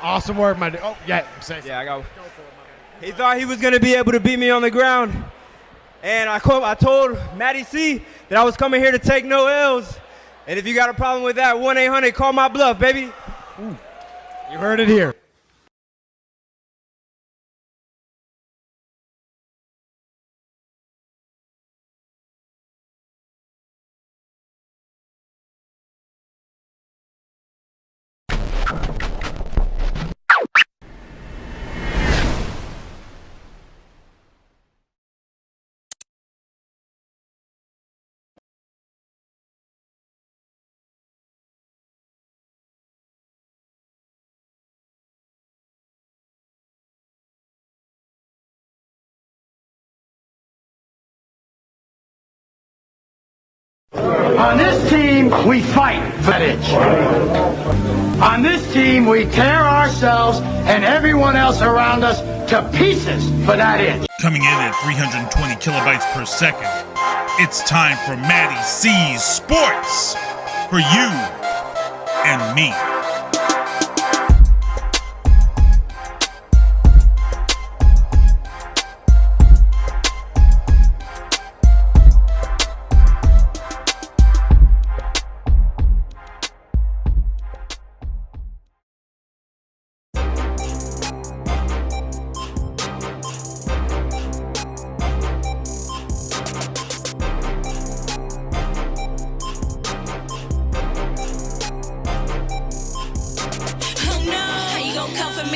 Awesome work, my dude. Oh, yeah. Say Yeah, I got. He thought he was gonna be able to beat me on the ground, and I told MattieC that I was coming here to take no L's. And if you got a problem with that, 1-800, call my bluff, baby. Ooh. You heard it here. On this team, we fight for that itch. On this team, we tear ourselves and everyone else around us to pieces for that itch. Coming in at 320 kilobytes per second, it's time for MattieC's Sports for you and me.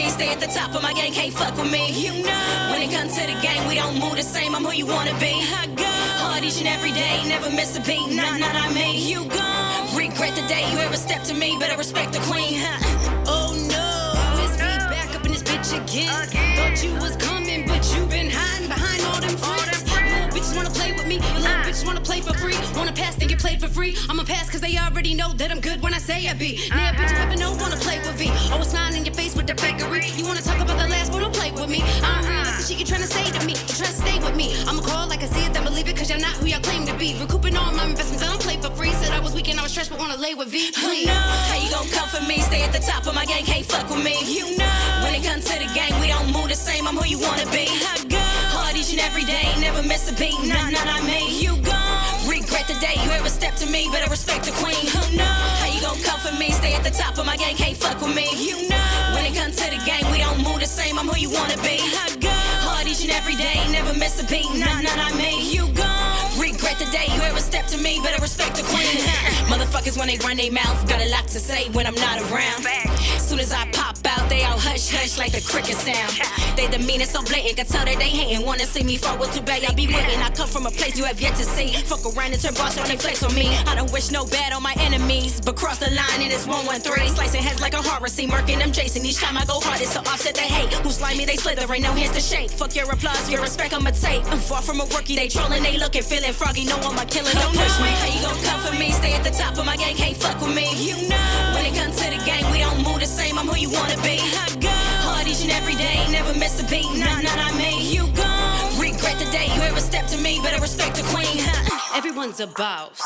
Stay at the top of my game, can't fuck with me. You know, when it comes to the game, we don't move the same. I'm who you wanna be. I go hard each and every day, never miss a beat. Nah, I made you go. Regret the day you ever stepped to me, better respect the queen. Oh no, it's me back up in this bitch again. Thought you was coming, but you been hiding behind all them friends. Little bitches wanna play with me, you little bitches wanna play for free. Wanna pass, then get played for free. I'ma pass cause they already know that I'm good when I say I be. Now bitches never know wanna play with me. Always smiling in your face with the fakery. You wanna talk about the last, but don't play with me. I'm real, like the shit you tryna say to me. You tryna stay with me. I'ma call like I see it, then believe it, cause you're not who y'all claim to be. Recouping all my investments, I don't play for free. Said I was weak and I was stressed, but wanna lay with V. Please. No. How you gon' come for me? Stay at the top of my game, can't fuck with me. You know, when it comes to the game, we don't move the same. I'm who you wanna be. I go hard each and every day, never miss a beat. Nah, I made you go. Regret the day you ever stepped to me, better respect the queen. Who know? How you gon' come for me? Stay at the top of my game, can't fuck with me. You know, when it comes to the game, we don't move the same. I'm who you wanna be. I go hard each and every day, never miss a beat. Nah, I made you go. Regret the day you ever stepped to me, better respect the queen. Motherfuckers when they run their mouth, got a lot to say when I'm not around. Soon as I pop out, they all hush hush like the cricket sound. They demeanor so blatant, can tell that they hating. Wanna see me fall with too bad, I be waiting. I come from a place you have yet to see. Fuck around and turn boss on they flex on me. I don't wish no bad on my enemies, but cross the line and it's 113. Slicing heads like a horror scene, murking them Jason. Each time I go hard, it's to offset the hate. Who slime me, they slither, ain't no hands to shake. Fuck your applause, your respect, I'ma take. I'm far from a rookie, they trolling, they looking, feeling froggy. No one my killer, don't push me. How you gon' come for me? Stay at the top of my game, can't fuck with me. You know, when it comes to the game, we don't move the same. I'm who you wanna be. I go hard each and every day, never miss a beat. Nah, I made you go. Regret the day you ever stepped to me, better respect the queen. Everyone's a boss,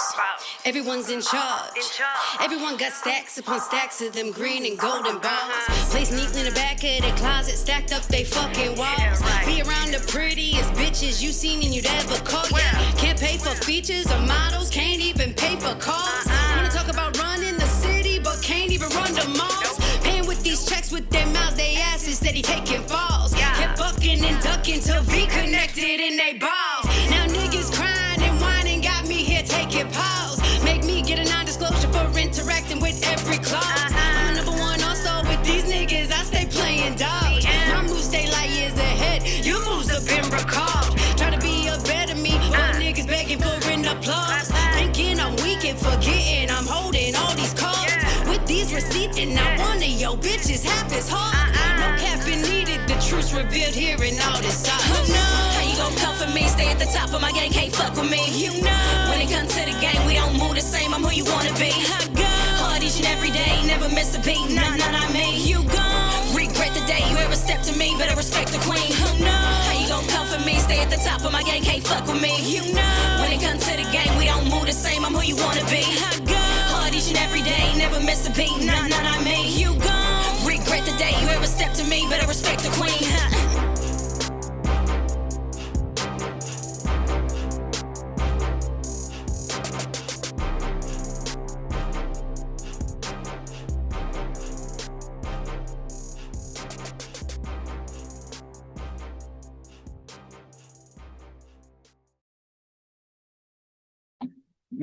everyone's in charge. Everyone got stacks upon stacks of them green and golden balls. Placed neatly in the back of their closet, stacked up they fucking walls. Be around the prettiest bitches you seen and you'd ever call. Yeah, can't pay for features or models, can't even pay for cars. Wanna talk about running the city, but can't even run the malls. Paying with these checks with their mouths, they asses steady taking falls. Kept fucking and ducking till V connected in they balls. Now niggas crying and whining, got me here taking pause. Make me get a non-disclosure for interacting with every clause. I'm the number one all-star with these niggas, I stay playing dodge. My moves stay like years ahead, your moves have been recalled. Try to be a better me, all niggas begging for an applause. Thinking I'm weak and forgetting I'm holding all these cards. With these receipts and not one of your bitches half as hard. No capping needed, the truth's revealed here in all this sauce. How you gon' come for me? Stay at the top of my game, can't fuck with me. You know, when it comes to the game, we don't move the same. I'm who you wanna be. I go hard each and every day, never miss a beat. Nah, I made you go. Regret the day you ever stepped to me, better respect the queen. Who know? How you gon' come for me? Stay at the top of my game, can't fuck with me. You know, when it comes to the game, we don't move the same. I'm who you wanna be. I go hard each and every day, never miss a beat. Nah, I made you go. Regret the day you ever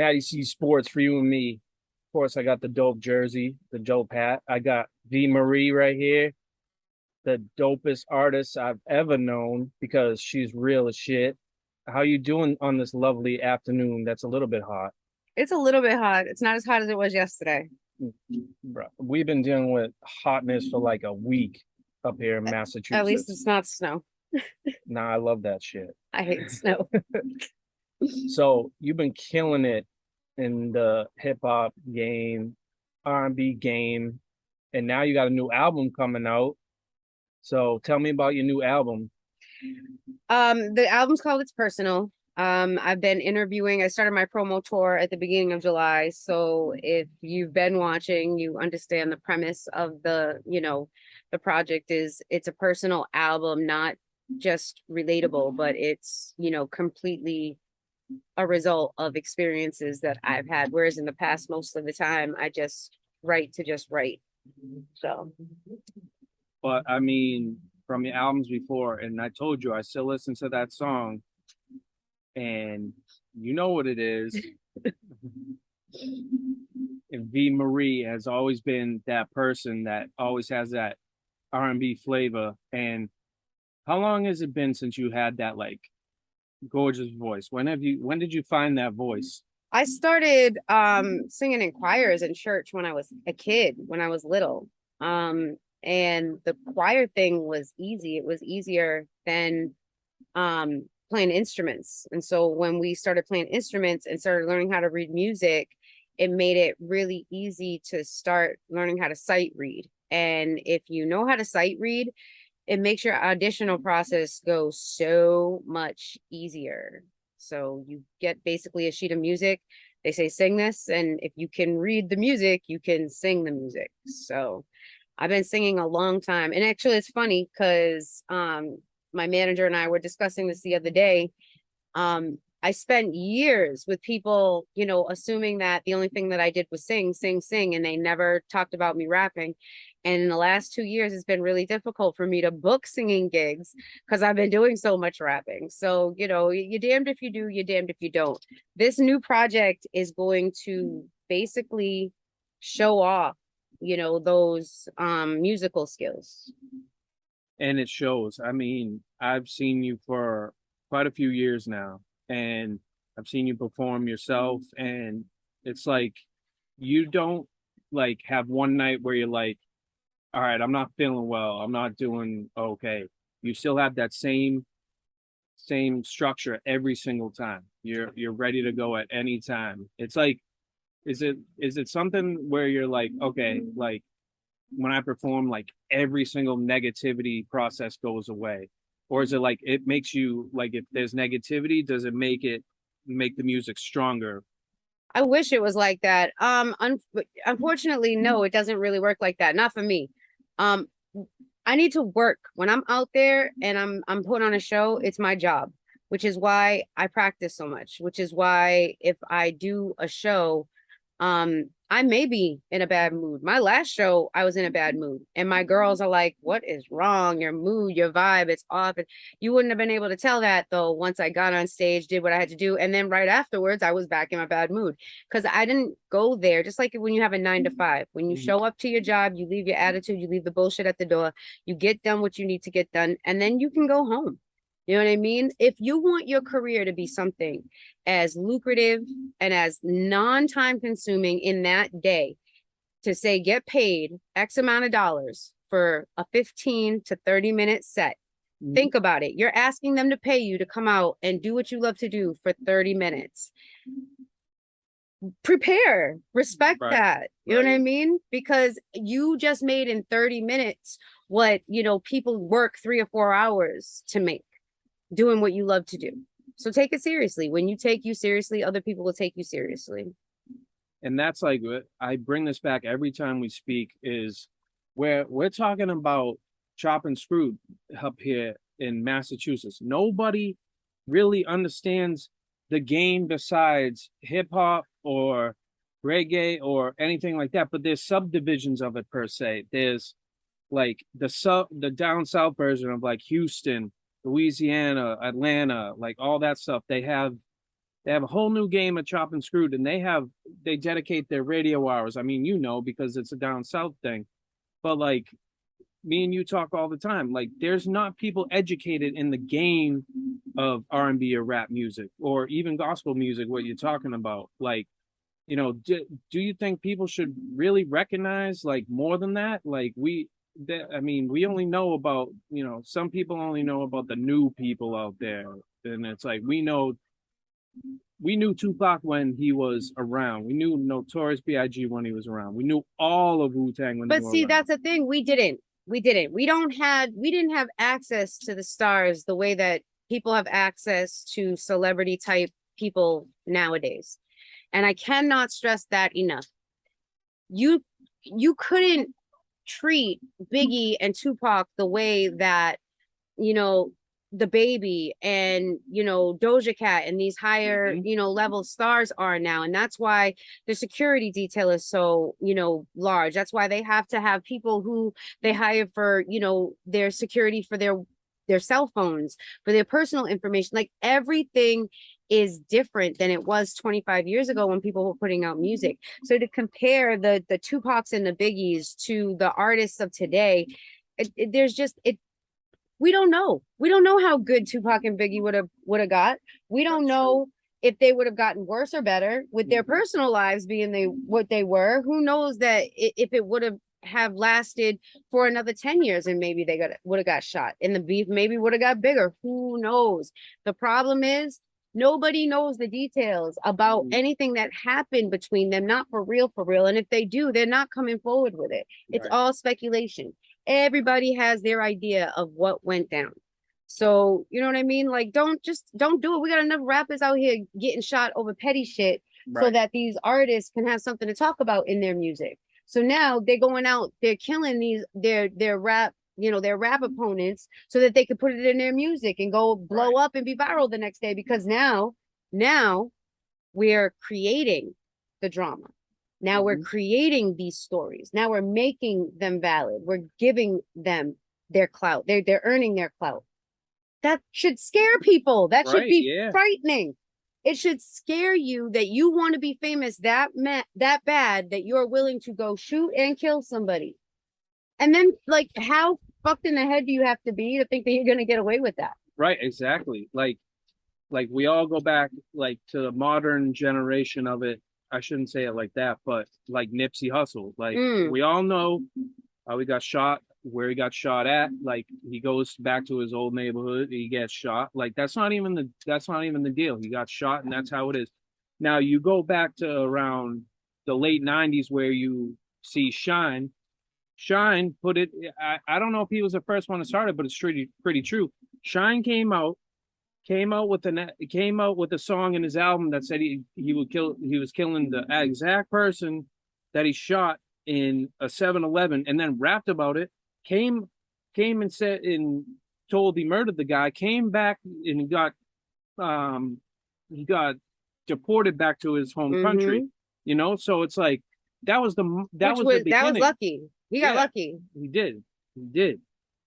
MattieC Sports for you and me. Of course, I got the dope jersey, the dope hat. I got Veana Marie right here, the dopest artist I've ever known because she's real as shit. How you doing on this lovely afternoon that's a little bit hot? It's a little bit hot. It's not as hot as it was yesterday. Bro, we've been dealing with hotness for like a week up here in Massachusetts. At least it's not snow. Nah, I love that shit. I hate snow. So you've been killing it in the hip hop game, R&B game, and now you got a new album coming out. So tell me about your new album. The album's called It's Personal. I've been interviewing. I started my promo tour at the beginning of July. So if you've been watching, you understand the premise of the project is it's a personal album, not just relatable, but it's, completely a result of experiences that I've had. Whereas in the past, most of the time, I just write to just write. So. But I mean, from your albums before, and I told you, I still listen to that song, and you know what it is. And V. Marie has always been that person that always has that R&B flavor. And how long has it been since you had that like gorgeous voice? When did you find that voice? I started singing in choirs in church when I was a kid, when I was little. And the choir thing was easy. It was easier than playing instruments. And so when we started playing instruments and started learning how to read music, it made it really easy to start learning how to sight read. And if you know how to sight read, it makes your auditional process go so much easier. So you get basically a sheet of music. They say, sing this. And if you can read the music, you can sing the music. So I've been singing a long time. And actually, it's funny because my manager and I were discussing this the other day. I spent years with people, assuming that the only thing that I did was sing, and they never talked about me rapping. And in the last 2 years, it's been really difficult for me to book singing gigs because I've been doing so much rapping. So, you're damned if you do, you're damned if you don't. This new project is going to basically show off, those musical skills. And it shows. I mean, I've seen you for quite a few years now, and I've seen you perform yourself, and it's like you don't like have one night where you're like, all right, I'm not feeling well, I'm not doing okay. You still have that same structure every single time. You're ready to go at any time. It's like, is it something where you're like, okay, like when I perform, like every single negativity process goes away? Or is it like it makes you like, if there's negativity, does it make the music stronger? I wish it was like that. Unfortunately, no, it doesn't really work like that. Not for me. I need to work when I'm out there and I'm put on a show. It's my job, which is why I practice so much, which is why if I do a show, I may be in a bad mood. My last show, I was in a bad mood. And my girls are like, what is wrong? Your mood, your vibe, it's off. And you wouldn't have been able to tell that, though, once I got on stage, did what I had to do. And then right afterwards, I was back in my bad mood because I didn't go there. Just like when you have a 9 to 5, when you show up to your job, you leave your attitude, you leave the bullshit at the door, you get done what you need to get done, and then you can go home. You know what I mean? If you want your career to be something as lucrative and as non-time consuming in that day, to say get paid X amount of dollars for a 15 to 30-minute set, think about it. You're asking them to pay you to come out and do what you love to do for 30 minutes. Prepare, respect that. You know what I mean? Because you just made in 30 minutes what, people work 3 or 4 hours to make, doing what you love to do. So take it seriously. When you take you seriously, other people will take you seriously. And that's like, I bring this back every time we speak, is where we're talking about chop and screw up here in Massachusetts. Nobody really understands the game besides hip hop or reggae or anything like that. But there's subdivisions of it per se. There's like the down south version of like Houston, Louisiana, Atlanta, like all that stuff. They have They have a whole new game of Chop and Screwed, and they dedicate their radio hours. I mean, because it's a down south thing, but like me and you talk all the time. Like, there's not people educated in the game of R&B or rap music or even gospel music. What you're talking about, like, do you think people should really recognize like more than that? Like we only know about, some people only know about the new people out there, and it's like we knew Tupac when he was around. We knew Notorious B.I.G. when he was around. We knew all of Wu-Tang when they were But see, around. that's the thing. We didn't. We didn't. We didn't have access to the stars the way that people have access to celebrity type people nowadays. And I cannot stress that enough. You couldn't treat Biggie and Tupac the way that, the Baby and, Doja Cat and these higher, level stars are now. And that's why the security detail is so, large. That's why they have to have people who they hire for, their security for their cell phones, for their personal information. Like, everything is different than it was 25 years ago when people were putting out music. So to compare the Tupacs and the Biggies to the artists of today, we don't know. We don't know how good Tupac and Biggie would have got. We don't know if they would have gotten worse or better with their personal lives being what they were. Who knows that if it would have lasted for another 10 years and maybe they would have got shot and the beef maybe would have got bigger. Who knows? The problem is nobody knows the details about anything that happened between them, not for real. And if they do, they're not coming forward with it. It's all speculation. Everybody has their idea of what went down. So, you know what I mean? Like, don't do it. We got enough rappers out here getting shot over petty shit so that these artists can have something to talk about in their music. So now they're going out, they're killing their rap, their rap opponents so that they could put it in their music and go blow up and be viral the next day, because now we're creating the drama. Now we're creating these stories. Now we're making them valid. We're giving them their clout. They're earning their clout. That should scare people. That should be frightening. It should scare you that you want to be famous that bad that you're willing to go shoot and kill somebody. And then, like, how fucked in the head do you have to be to think that you're going to get away with that? Right, exactly. Like we all go back like to the modern generation of it. I shouldn't say it like that, but like Nipsey Hussle. Like we all know how he got shot, where he got shot at. Like, he goes back to his old neighborhood, he gets shot. Like, that's not even the deal. He got shot, and that's how it is. Now you go back to around the late 90s where you see Shine put it. I don't know if he was the first one to start it, but it's pretty true. Shine came out with a song in his album that said he was killing the exact person that he shot in a 7-Eleven, and then rapped about it. Came and said and told he murdered the guy. Came back and he got deported back to his home country. So it's like that was the beginning. That was lucky. He got lucky. He did.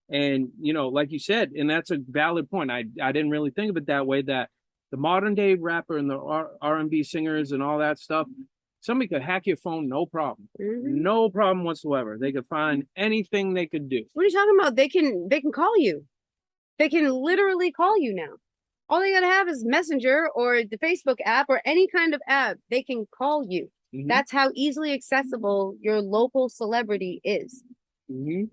And, like you said, and that's a valid point. I didn't really think of it that way, that the modern day rapper and the R&B singers and all that stuff, somebody could hack your phone, no problem. No problem whatsoever. They could find anything they could do. What are you talking about? They can call you. They can literally call you now. All they got to have is Messenger or the Facebook app or any kind of app. They can call you. That's how easily accessible your local celebrity is.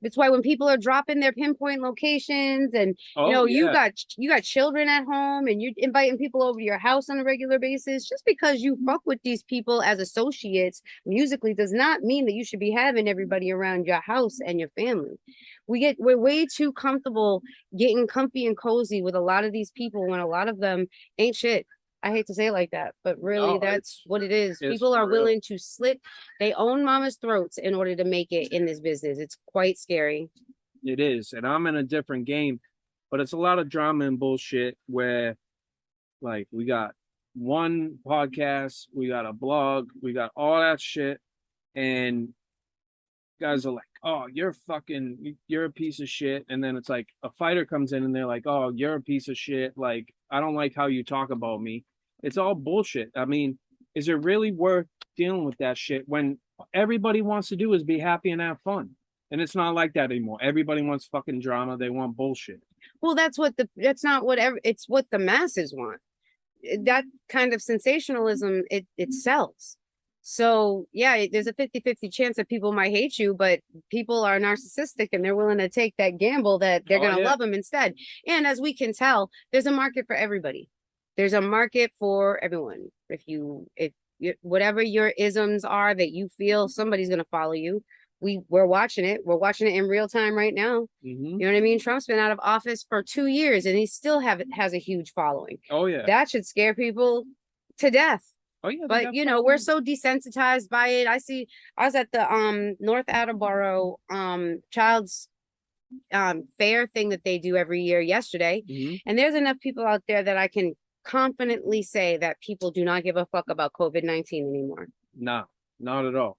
That's why when people are dropping their pinpoint locations and you got children at home and you're inviting people over to your house on a regular basis, just because you fuck with these people as associates musically does not mean that you should be having everybody around your house and your family. We're way too comfortable getting comfy and cozy with a lot of these people when a lot of them ain't shit. I hate to say it like that, but really that's what it is. People are willing to slit their own mama's throats in order to make it in this business. It's quite scary. It is. And I'm in a different game, but it's a lot of drama and bullshit where, like, we got one podcast, we got a blog, we got all that shit. And guys are like, oh, you're a piece of shit. And then it's like a fighter comes in and they're like, oh, you're a piece of shit. Like, I don't like how you talk about me. It's all bullshit. I mean, is it really worth dealing with that shit when everybody wants to do is be happy and have fun? And it's not like that anymore. Everybody wants fucking drama. They want bullshit. Well, that's not whatever, it's what the masses want. That kind of sensationalism, it sells. So yeah, there's a 50-50 chance that people might hate you, but people are narcissistic and they're willing to take that gamble that they're going to love them instead. And as we can tell, there's a market for everybody. There's a market for everyone. If whatever your isms are that you feel, somebody's going to follow you. We're watching it. We're watching it in real time right now. You know what I mean? Trump's been out of office for 2 years and he still has a huge following. Oh yeah. That should scare people to death. Oh yeah. But you know, we're so desensitized by it. I was at the North Attleboro child's fair thing that they do every year yesterday. And there's enough people out there that I can confidently say that people do not give a fuck about COVID-19 anymore. No, not at all.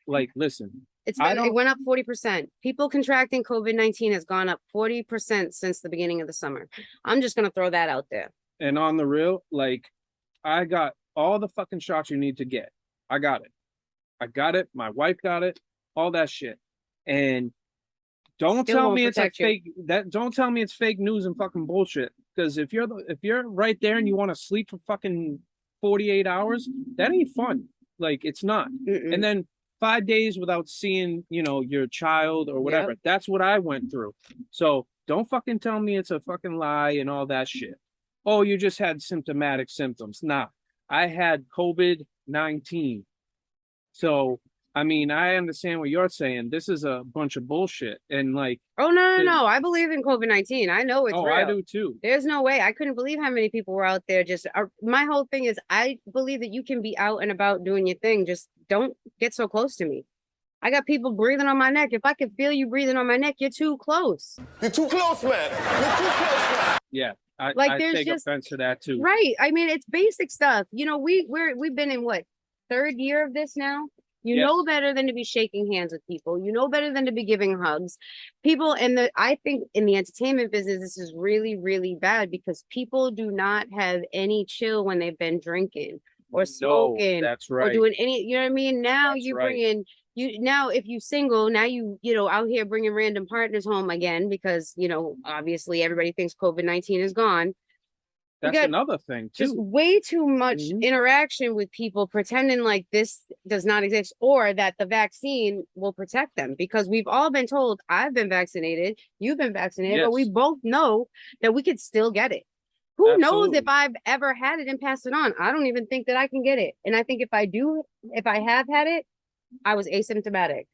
Like, listen. It went up 40%. People contracting COVID-19 has gone up 40% since the beginning of the summer. I'm just gonna throw that out there. And on the real, like, I got all the fucking shots you need to get. I got it. My wife got it. All that shit. And don't tell me it's like fake. Don't tell me it's fake news and fucking bullshit. Because if you're right there and you want to sleep for fucking 48 hours, that ain't fun. Like, it's not. And then 5 days without seeing, your child or whatever. Yep. That's what I went through. So don't fucking tell me it's a fucking lie and all that shit. Oh, you just had symptomatic symptoms. Nah, I had COVID-19. So, I mean, I understand what you're saying. This is a bunch of bullshit. And like, oh, no. I believe in COVID-19. I know it's real. I do too. There's no way. I couldn't believe how many people were out there. My whole thing is I believe that you can be out and about doing your thing. Just don't get so close to me. I got people breathing on my neck. If I can feel you breathing on my neck, you're too close. You're too close, man. You're too close, man. Yeah. I take offense to that too. Right. I mean, it's basic stuff. We've been in what, 3rd year of this now? You know better than to be shaking hands with people. You know better than to be giving hugs. People I think in the entertainment business, this is really, really bad because people do not have any chill when they've been drinking or smoking. That's right. Or doing any, you know what I mean? Now that's you right. bring in, now if you single, now you out here bringing random partners home again because, obviously everybody thinks COVID-19 is gone. That's another thing too. Just way too much interaction with people pretending like this does not exist or that the vaccine will protect them because we've all been told, I've been vaccinated, you've been vaccinated, but we both know that we could still get it. Who knows if I've ever had it and passed it on? I don't even think that I can get it. And I think if I have had it, I was asymptomatic.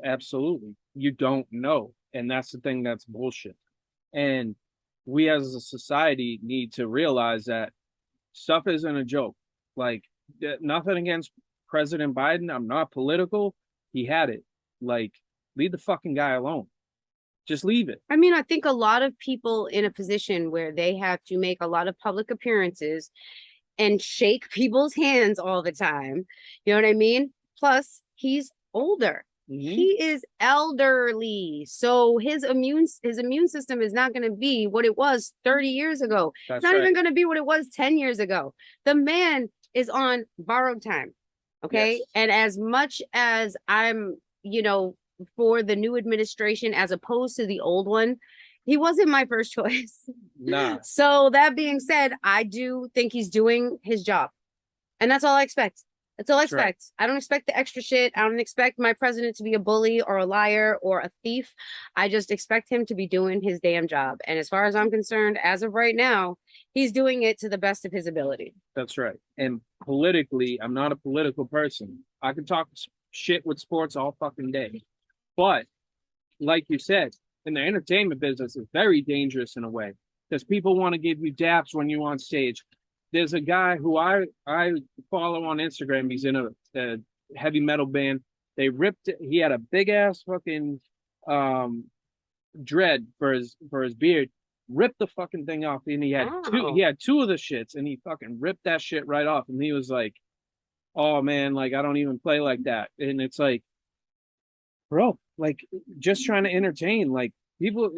Absolutely. You don't know. And that's the thing that's bullshit. And we as a society need to realize that stuff isn't a joke. Like, nothing against President Biden. I'm not political. He had it. Like, leave the fucking guy alone. Just leave it. I mean, I think a lot of people in a position where they have to make a lot of public appearances and shake people's hands all the time. You know what I mean? Plus, he's older. He is elderly, so his immune system is not going to be what it was 30 years ago. It's not even going to be what it was 10 years ago. The man is on borrowed time. Okay. Yes. And as much as I'm, for the new administration, as opposed to the old one, he wasn't my first choice. Nah. So that being said, I do think he's doing his job. And that's all I expect. That's all I expect. Right. I don't expect the extra shit. I don't expect my president to be a bully or a liar or a thief. I just expect him to be doing his damn job. And as far as I'm concerned, as of right now, he's doing it to the best of his ability. That's right. And politically, I'm not a political person. I can talk shit with sports all fucking day. But like you said, in the entertainment business, it's very dangerous in a way because people want to give you daps when you're on stage. There's a guy who I follow on Instagram. He's in a heavy metal band. He had a big ass fucking dread for his beard. Ripped the fucking thing off, and he had two of the shits, and he fucking ripped that shit right off. And he was like, "Oh man, like I don't even play like that." And it's like, bro, like just trying to entertain. Like people,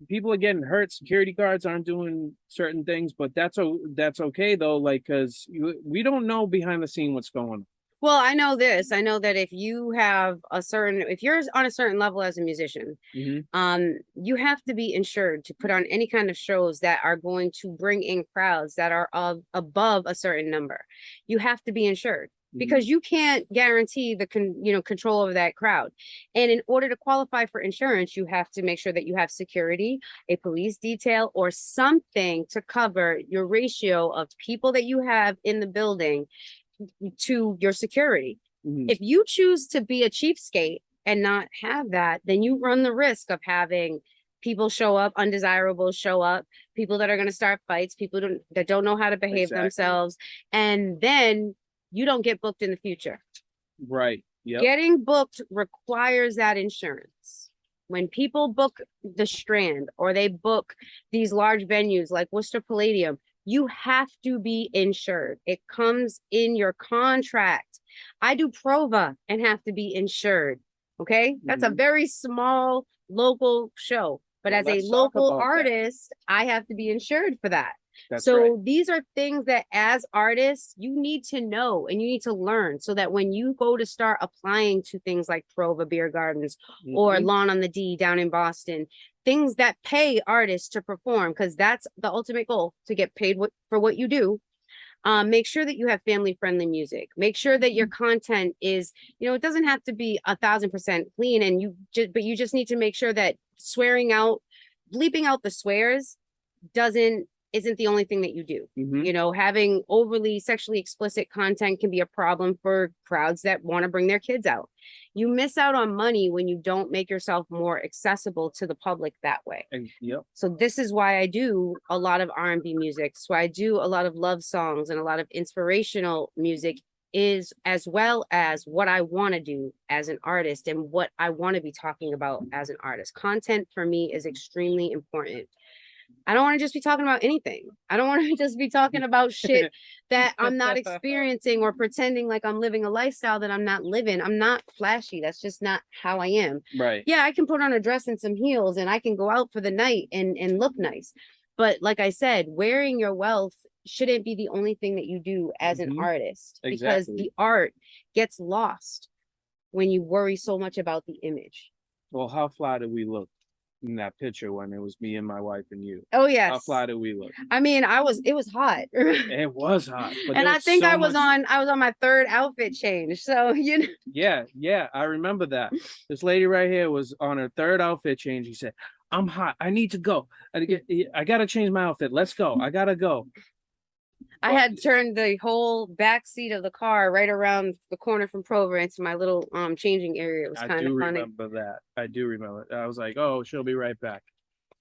people are getting hurt. Security guards aren't doing certain things, but that's okay though. Like, cause we don't know behind the scene what's going on. Well, I know this. I know that if you're on a certain level as a musician, you have to be insured to put on any kind of shows that are going to bring in crowds that are above a certain number. You have to be insured because you can't guarantee the control over that crowd. And in order to qualify for insurance, you have to make sure that you have security, a police detail, or something to cover your ratio of people that you have in the building to your security. If you choose to be a cheapskate and not have that, then you run the risk of having people show up, undesirables show up, people that are going to start fights, people that don't know how to behave themselves, and then you don't get booked in the future. Right. Yep. Getting booked requires that insurance. When people book the Strand or they book these large venues like Worcester Palladium, you have to be insured. It comes in your contract. I do Prova and have to be insured. Okay. That's a very small local show. But as a local artist, I have to be insured for that. These are things that as artists, you need to know and you need to learn so that when you go to start applying to things like Prova Beer Gardens or Lawn on the D down in Boston, things that pay artists to perform, because that's the ultimate goal, to get paid for what you do. Make sure that you have family friendly music. Make sure that your content is, it doesn't have to be 1,000% clean, but you just need to make sure that bleeping out the swears isn't the only thing that you do. Having overly sexually explicit content can be a problem for crowds that want to bring their kids out. You miss out on money when you don't make yourself more accessible to the public that way. So this is why I do a lot of R&B music. So I do a lot of love songs and a lot of inspirational music, is as well as what I want to do as an artist and what I want to be talking about as an artist. Content for me is extremely important. I don't want to just be talking about anything. I don't want to just be talking about shit that I'm not experiencing or pretending like I'm living a lifestyle that I'm not living. I'm not flashy. That's just not how I am. Right. Yeah, I can put on a dress and some heels and I can go out for the night and look nice. But like I said, wearing your wealth shouldn't be the only thing that you do as an artist, because the art gets lost when you worry so much about the image. Well, how fly did we look in that picture when it was me and my wife and you? Oh yes. How fly did we look? I mean, it was hot. It was hot. But and I think I was on my third outfit change. So Yeah, I remember that. This lady right here was on her third outfit change. He said, "I'm hot. I need to go. I gotta change my outfit. Let's go. I gotta go." I had turned the whole back seat of the car right around the corner from Prover into my little changing area. It was kind of funny. I do remember it. I was like, oh, she'll be right back.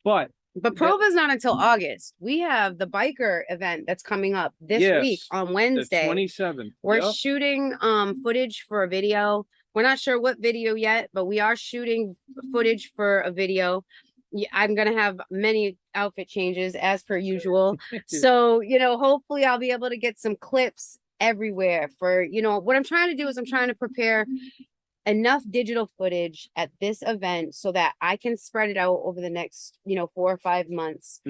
But Prova's not until August. We have the biker event that's coming up this week on Wednesday. 27th. We're shooting footage for a video. We're not sure what video yet, but we are shooting footage for a video. I'm going to have many outfit changes as per usual. So, hopefully I'll be able to get some clips everywhere for, what I'm trying to do is I'm trying to prepare enough digital footage at this event so that I can spread it out over the next, 4 or 5 months,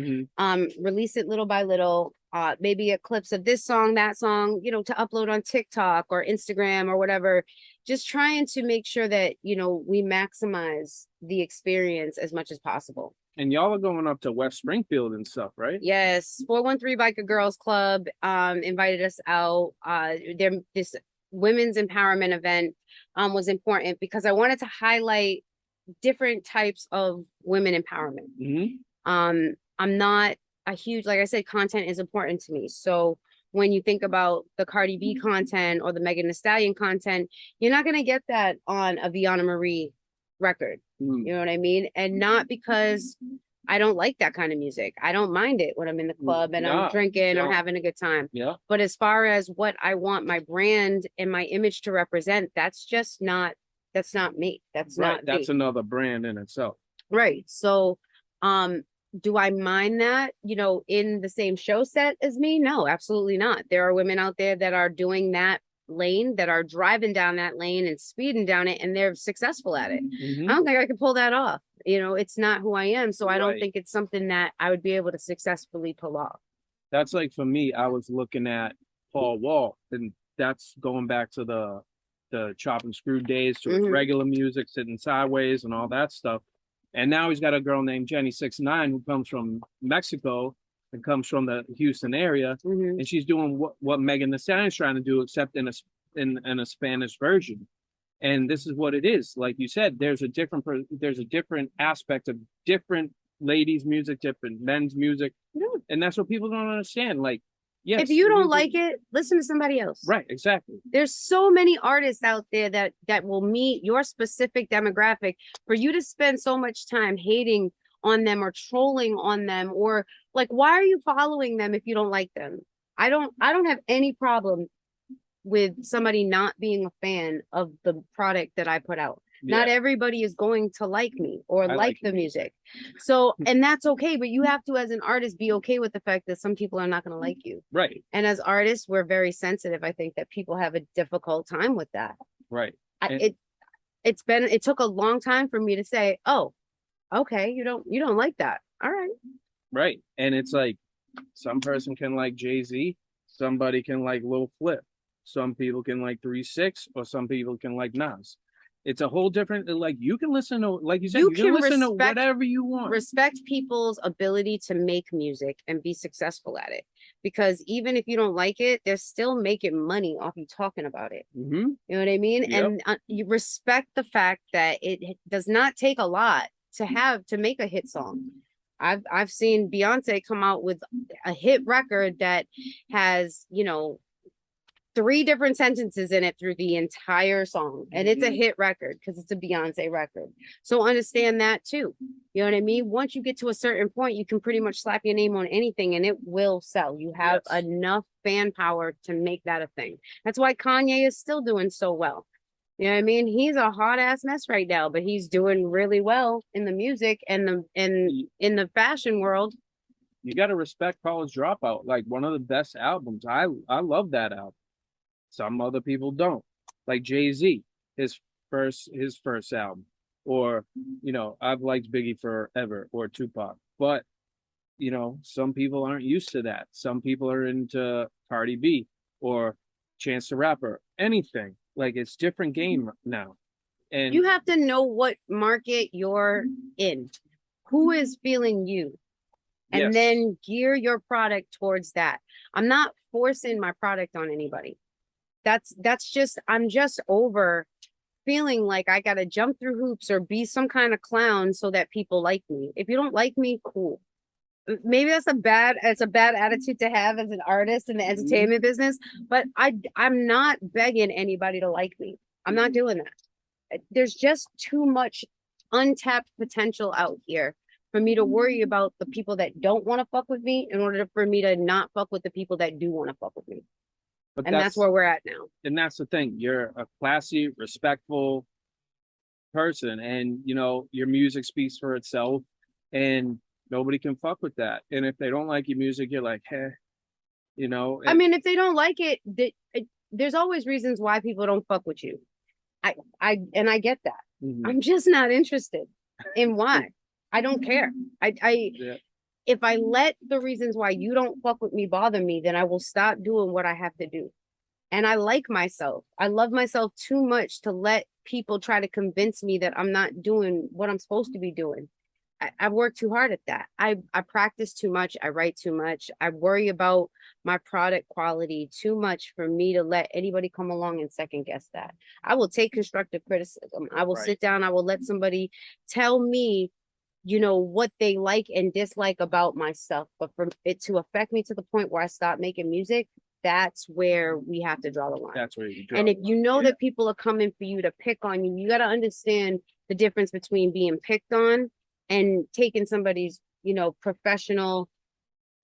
release it little by little, maybe a clips of this song, that song, to upload on TikTok or Instagram or whatever. Just trying to make sure that, we maximize the experience as much as possible. And y'all are going up to West Springfield and stuff, right? Yes. 413 Biker Girls Club invited us out. This women's empowerment event was important because I wanted to highlight different types of women empowerment. I'm not a huge, like I said, content is important to me. So when you think about the Cardi B content or the Megan Thee Stallion content, you're not going to get that on a Veana Marie record. You know what I mean? And not because I don't like that kind of music. I don't mind it when I'm in the club and I'm drinking or having a good time. Yeah. But as far as what I want my brand and my image to represent, that's not me. That's not That's me. another brand in itself. Right. So, do I mind that, in the same show set as me? No, absolutely not. There are women out there that are doing that lane that are driving down that lane and speeding down it, and they're successful at it. Mhm. I don't think I could pull that off. You know, it's not who I am. So I don't Right. think it's something that I would be able to successfully pull off. That's like for me, I was looking at Paul Wall, and that's going back to the chop and screw days to his Mhm. regular music, sitting sideways and all that stuff. And now he's got a girl named Jenny 69 who comes from Mexico and comes from the Houston area, Mhm. and she's doing what Megan Thee Stallion's trying to do, except in a Spanish version. And this is what it is. Like you said, there's a different aspect of different ladies' music, different men's music, Yeah. and that's what people don't understand. Like, yes, If you don't music- like it, listen to somebody else. right? Exactly. There's so many artists out there that will meet your specific demographic. For you to spend so much time hating on them or trolling on them, or like, why are you following them if you don't like them? I don't have any problem with somebody not being a fan of the product that I put out. Not Yeah. everybody is going to like me or I like like the your music. So, and that's okay, but you have to, as an artist, be okay with the fact that some people are not going to like you. Right. And as artists, we're very sensitive. I think that people have a difficult time with that. Right. And- It took a long time for me to say, oh, okay, you don't like that. All right. Right. And it's like some person can like Jay-Z, somebody can like Lil Flip, some people can like 3-6, or some people can like Nas. It's a whole different, like, you can listen to, like you said, You you can can listen to respect- whatever you want. Respect people's ability to make music and be successful at it. Because even if you don't like it, they're still making money off you talking about it. Mm-hmm. You know what I mean? Yep. And you respect the fact that it does not take a lot to make a hit song. I've seen Beyonce come out with a hit record that has, 3 different sentences in it through the entire song, and it's a hit record because it's a Beyonce record. So understand that too. You know what I mean? Once you get to a certain point, you can pretty much slap your name on anything and it will sell. You have Yes. enough fan power to make that a thing. That's why Kanye is still doing so well. You know what I mean? He's a hot ass mess right now, but he's doing really well in the music and in the fashion world. You got to respect College Dropout, like one of the best albums. I love that album. Some other people don't. Like Jay-Z, his first album, or I've liked Biggie forever, or Tupac. But some people aren't used to that. Some people are into Cardi B or Chance the Rapper. Anything. Like, it's different game now. And You have to know what market you're in. Who is feeling you? And Yes. then gear your product towards that. I'm not forcing my product on anybody. That's just, I'm just over feeling like I gotta jump through hoops or be some kind of clown so that people like me. If you don't like me, cool. Maybe it's a bad attitude to have as an artist in the entertainment business, but I'm not begging anybody to like me. I'm not doing that. There's just too much untapped potential out here for me to worry about the people that don't want to fuck with me in order for me to not fuck with the people that do want to fuck with me. but And that's where we're at now. and that's the thing. You're a classy, respectful person, and your music speaks for itself, and nobody can fuck with that. And if they don't like your music, you're like, hey, I mean, if they don't like it, there's always reasons why people don't fuck with you. I get that. Mhm. I'm just not interested in why. I don't care. Yeah. If I let the reasons why you don't fuck with me bother me, then I will stop doing what I have to do. And I like myself. I love myself too much to let people try to convince me that I'm not doing what I'm supposed to be doing. I work too hard at that. I practice too much. I write too much. I worry about my product quality too much for me to let anybody come along and second guess that. I will take constructive criticism. I will Right. sit down. I will let somebody tell me, what they like and dislike about my stuff. But for it to affect me to the point where I stop making music, that's where we have to draw the line. That's where you draw. And if the you line. know Yeah. that people are coming for you to pick on you, you got to understand the difference between being picked on and taking somebody's, professional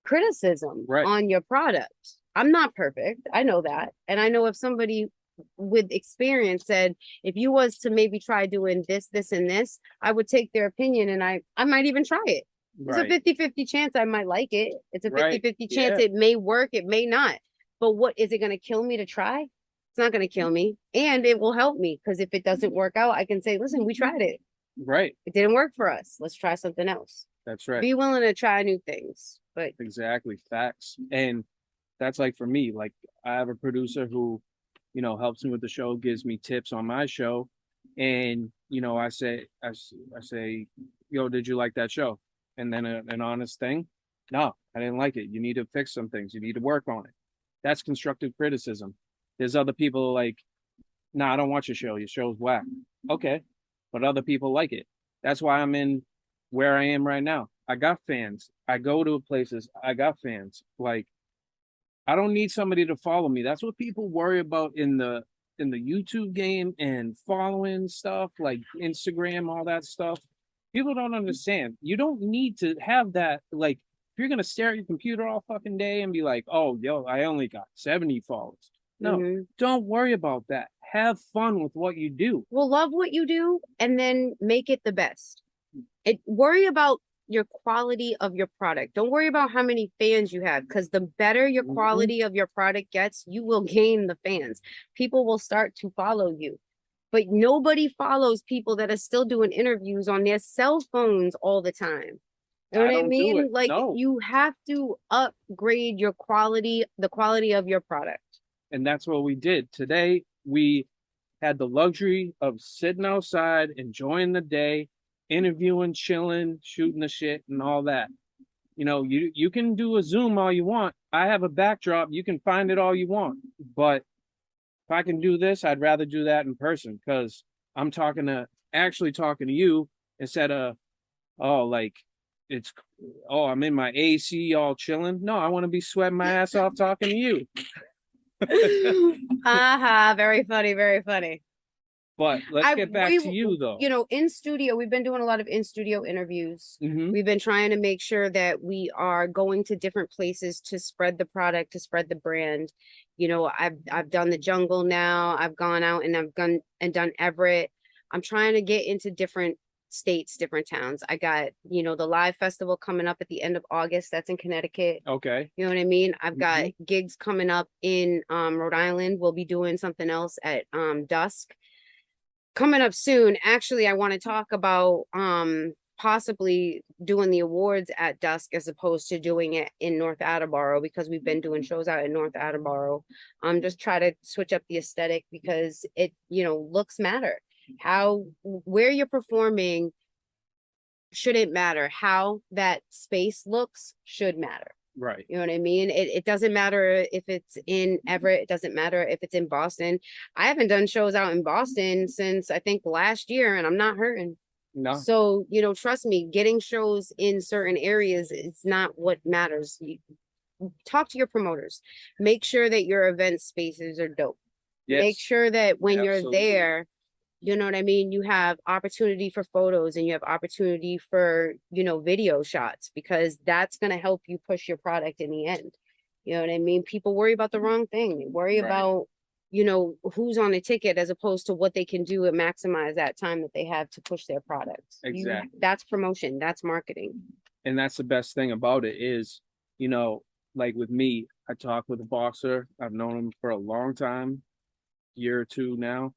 criticism Right. on your product. I'm not perfect. I know that. And I know if somebody with experience said, if you was to maybe try doing this, this, and this, I would take their opinion and I might even try it. It's a Right. 50-50 chance I might like it. It's a Right. 50-50 chance Yeah. it may work, it may not. But what is it going to kill me to try? It's not going to kill me, and it will help me, because if it doesn't work out, I can say, listen, we tried it. Right. It didn't work for us. Let's try something else. That's right. Be willing to try new things. But Exactly. Facts. And that's like for me, like I have a producer who, you know, helps me with the show, gives me tips on my show. And, you know, I say, yo, did you like that show? And then an honest thing, no, I didn't like it. You need to fix some things. You need to work on it. That's constructive criticism. There's other people like, nah, I don't watch your show. Your show's whack. Okay. But other people like it. That's why I'm in where I am right now. I got fans. I go to places. I got fans. Like, I don't need somebody to follow me. That's what people worry about in the YouTube game and following stuff like Instagram, all that stuff. People don't understand. You don't need to have that. Like, if you're gonna stare at your computer all fucking day and be like, "Oh, yo, I only got 70 followers." No, don't worry about that. Have fun with what you do. well, love what you do and then make it the best. Worry about your quality of your product. Don't worry about how many fans you have, because the better your quality of your product gets, you will gain the fans. People will start to follow you. But nobody follows people that are still doing interviews on their cell phones all the time. You know what I mean? Like, you have to upgrade your quality, the quality of your product. And that's what we did. Today, we had the luxury of sitting outside, enjoying the day, interviewing, chilling, shooting the shit and all that. You know, you can do a Zoom all you want. I have a backdrop. You can find it all you want. But if I can do this, I'd rather do that in person, because I'm actually talking to you instead of, I'm in my AC all chilling. No, I want to be sweating my ass off talking to you. Very funny, very funny. But let's get back to you, though. You know, in studio, we've been doing a lot of in studio interviews. We've been trying to make sure that we are going to different places to spread the product, to spread the brand. You know, I've done the Jungle now. I've gone out and I've done Everett. I'm trying to get into different states, different towns. I got, you know, the live festival coming up at the end of August. That's in Connecticut. Okay. You know what I mean? I've got gigs coming up in Rhode Island. We'll be doing something else at Dusk. Coming up soon, actually, I want to talk about possibly doing the awards at Dusk as opposed to doing it in North Attleboro, because we've been doing shows out in North Attleboro. Just try to switch up the aesthetic, because it, you know, looks matter. Where you're performing shouldn't matter. How that space looks should matter. Right. You know what I mean? It doesn't matter if it's in Everett. It doesn't matter if it's in Boston. I haven't done shows out in Boston since I think last year, and I'm not hurting. No. So, you know, trust me, getting shows in certain areas is not what matters. You talk to your promoters. Make sure that your event spaces are dope. Yes. Make sure that when you're there, you know what I mean, you have opportunity for photos and you have opportunity for, you know, video shots, because that's going to help you push your product in the end. You know what I mean? People worry about the wrong thing. They worry about, you know, who's on a ticket as opposed to what they can do and maximize that time that they have to push their product. Exactly. That's promotion. That's marketing. And that's the best thing about it is, you know, like with me, I talk with a boxer. I've known him for a long time, year or two now.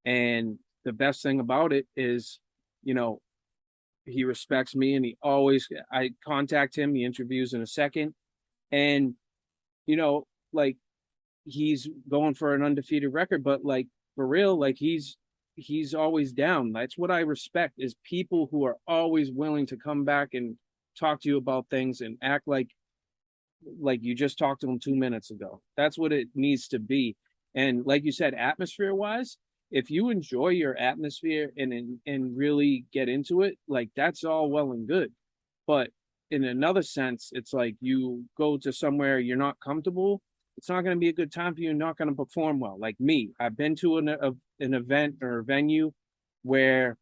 And the best thing about it is, you know, he respects me, and I contact him, he interviews in a second. And, you know, like, he's going for an undefeated record, but like, for real, like, he's always down. That's what I respect, is people who are always willing to come back and talk to you about things and act like you just talked to them 2 minutes ago. That's what it needs to be. And like you said, atmosphere wise, if you enjoy your atmosphere and really get into it, like, that's all well and good. But in another sense, it's like you go to somewhere you're not comfortable, it's not going to be a good time for you, not going to perform well. Like me, I've been to an event or a venue where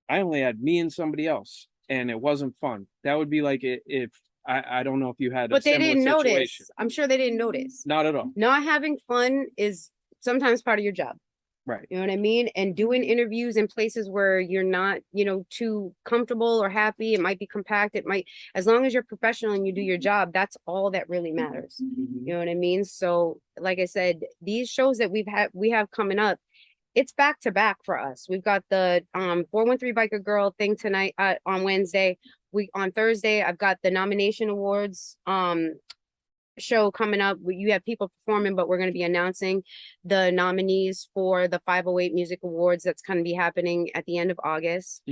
I only had me and somebody else, and it wasn't fun. That would be like if I don't know if you had, but they didn't situation. Notice. I'm sure they didn't notice. Not at all. Not having fun is sometimes part of your job. Right. You know what I mean? And doing interviews in places where you're not, too comfortable or happy. It might be compact. As long as you're professional and you do your job, that's all that really matters. You know what I mean? So, like I said, these shows that we have coming up, it's back to back for us. We've got the 413 Biker Girl thing tonight on Wednesday. On Thursday, I've got the nomination awards show coming up. You have people performing, but we're going to be announcing the nominees for the 508 Music Awards. That's going to be happening at the end of August.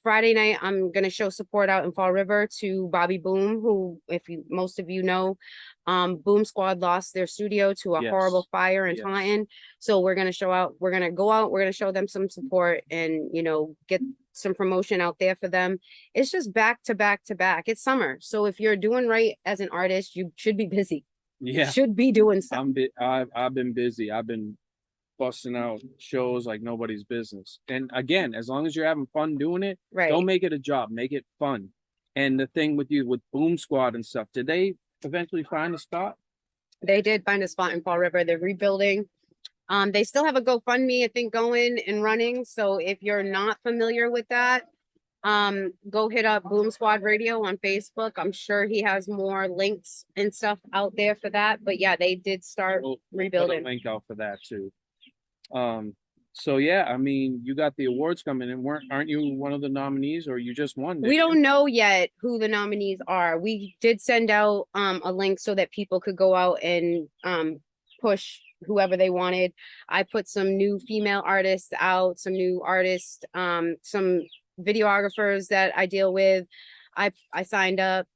Friday night, I'm going to show support out in Fall River to Bobby Boom, who, most of you know, Boom Squad lost their studio to a horrible fire in Taunton. So we're going to show out. We're going to go out. We're going to show them some support and, get some promotion out there for them. It's just back to back to back. It's summer. So if you're doing right as an artist, you should be busy. Yeah. You should be doing stuff. I've been busy. I've been busting out shows like nobody's business. And again, as long as you're having fun doing it, right. Don't make it a job, make it fun. And the thing with Boom Squad and stuff, did they eventually find a spot? They did find a spot in Fall River. They're rebuilding. They still have a GoFundMe, I think, going and running. So if you're not familiar with that, go hit up Boom Squad Radio on Facebook. I'm sure he has more links and stuff out there for that. But yeah, they did start rebuilding. Put a link out for that too. So yeah, I mean, you got the awards coming in. Aren't you one of the nominees, or you just won? We don't know yet who the nominees are. We did send out a link so that people could go out and push whoever they wanted. I put some new female artists out, some new artists, some videographers that I deal with. I signed up,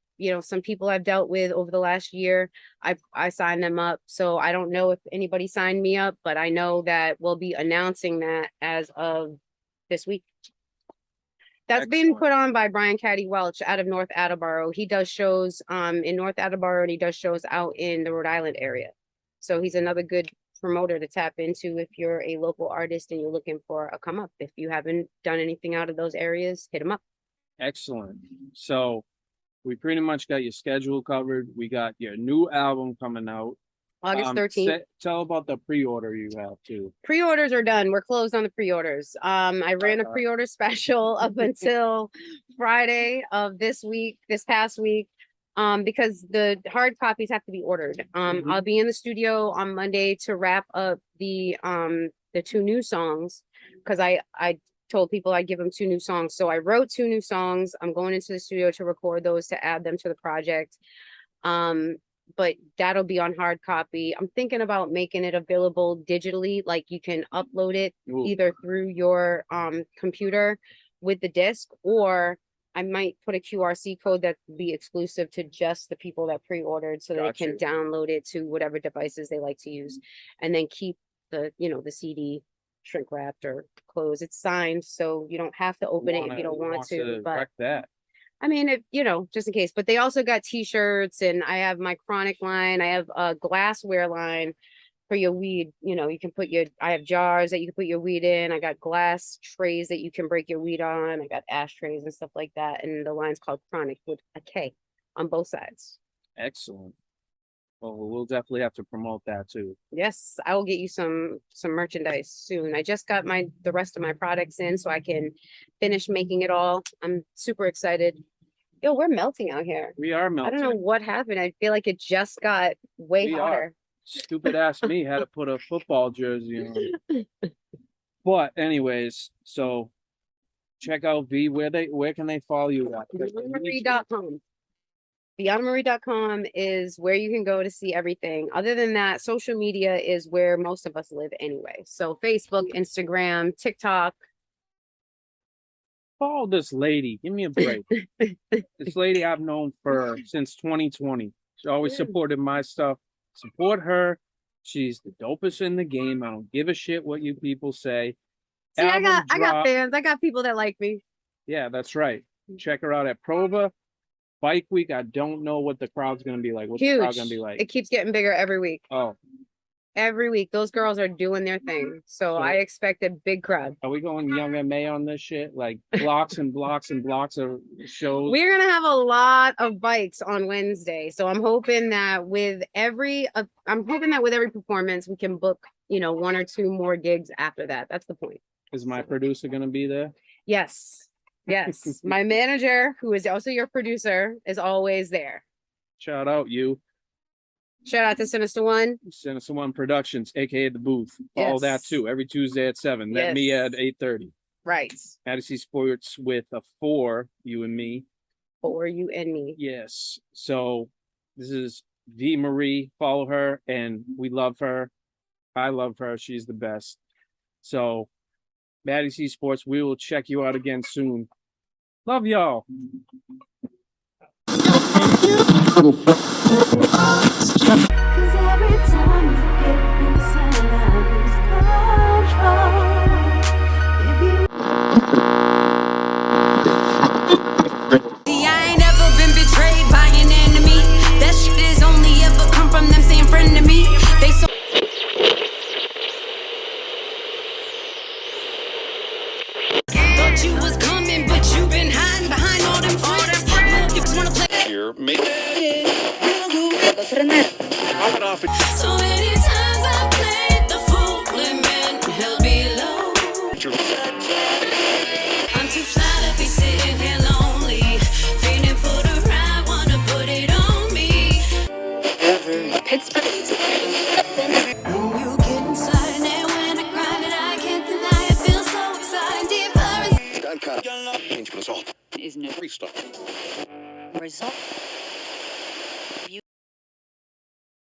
some people I've dealt with over the last year. I signed them up. So I don't know if anybody signed me up, but I know that we'll be announcing that as of this week. That's being put on by Brian Caddy Welch out of North Attleboro. He does shows in North Attleboro, and he does shows out in the Rhode Island area. So he's another good promoter to tap into if you're a local artist and you're looking for a come up. If you haven't done anything out of those areas, hit him up. Excellent. So we pretty much got your schedule covered. We got your new album coming out. August 13th. Tell about the pre-order you have too. Pre-orders are done. We're closed on the pre-orders. I ran a pre-order special up until Friday of this past week. Because the hard copies have to be ordered. I'll be in the studio on Monday to wrap up the 2 new songs, because I told people I'd give them 2 new songs. So I wrote 2 new songs. I'm going into the studio to record those to add them to the project. But that'll be on hard copy. I'm thinking about making it available digitally, like you can upload it either through your computer with the disc, or I might put a QRC code that will be exclusive to just the people that pre-ordered, so they can download it to whatever devices they like to use, and then keep the CD shrink wrapped or closed. It's signed, so you don't have to open it if you don't want to. But that. I mean, just in case. But they also got t-shirts, and I have my Chronic line. I have a glassware line for your weed. You can put I have jars that you can put your weed in. I got glass trays that you can break your weed on. I got ashtrays and stuff like that. And the line's called Chronic with a K on both sides. Excellent. Well, we'll definitely have to promote that too. Yes, I will get you some merchandise soon. I just got the rest of my products in so I can finish making it all. I'm super excited. Yo, we're melting out here. We are melting. I don't know what happened. I feel like it just got way hotter. Stupid ass me had to put a football jersey on. But anyways, so check out V. Where can they follow you at? VeanaMarie.com. VeanaMarie.com is where you can go to see everything. Other than that, social media is where most of us live anyway. So Facebook, Instagram, TikTok. Follow this lady. Give me a break. This lady I've known since 2020. She always supported my stuff. Support her. She's the dopest in the game. I don't give a shit what you people say. See, I got fans. I got people that like me. Yeah, that's right. Check her out at Prova. Bike Week. I don't know what the crowd's gonna be like. What's the crowd gonna be like? It keeps getting bigger every week. Oh. Every week. Those girls are doing their thing. So I expect a big crowd. Are we going Young MA on this shit? Like blocks and blocks and blocks of shows? We're going to have a lot of bikes on Wednesday. So I'm hoping that with every performance, we can book, 1 or 2 more gigs after that. That's the point. Is my producer gonna be there? Yes. Yes. My manager, who is also your producer, is always there. Shout out you. Shout out to Sinister One. Sinister One Productions, aka The Booth. All that Yes. too. Every Tuesday at 7. Met me Yes. at 8:30. Right. MattieC Sports with a 4, you and me. For you and me. Yes. So this is Veana Marie. Follow her, and we love her. I love her. She's the best. So MattieC Sports, we will check you out again soon. Love y'all. Cause every time you get inside, I lose control. See, I ain't ever been betrayed by an enemy. That shit is only ever come from them saying friend to me. They so thought you was coming, but you been hiding behind all them friends. You just wanna play. Here, make So many times I played the fool and man held below. I'm too fly to be sitting here lonely, feeling for the ride, wanna put it on me. When you get inside and when I grind it, I can't deny it, feels so exciting, deeper. is no restart. Result.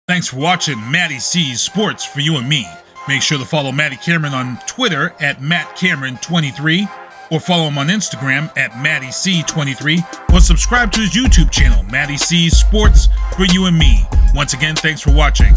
Thanks for watching MattieC Sports for you and me. Make sure to follow Matty Cameron on Twitter at MattCameron23 or follow him on Instagram at MattieC23 or subscribe to his YouTube channel, MattieC Sports for you and me. Once again, thanks for watching.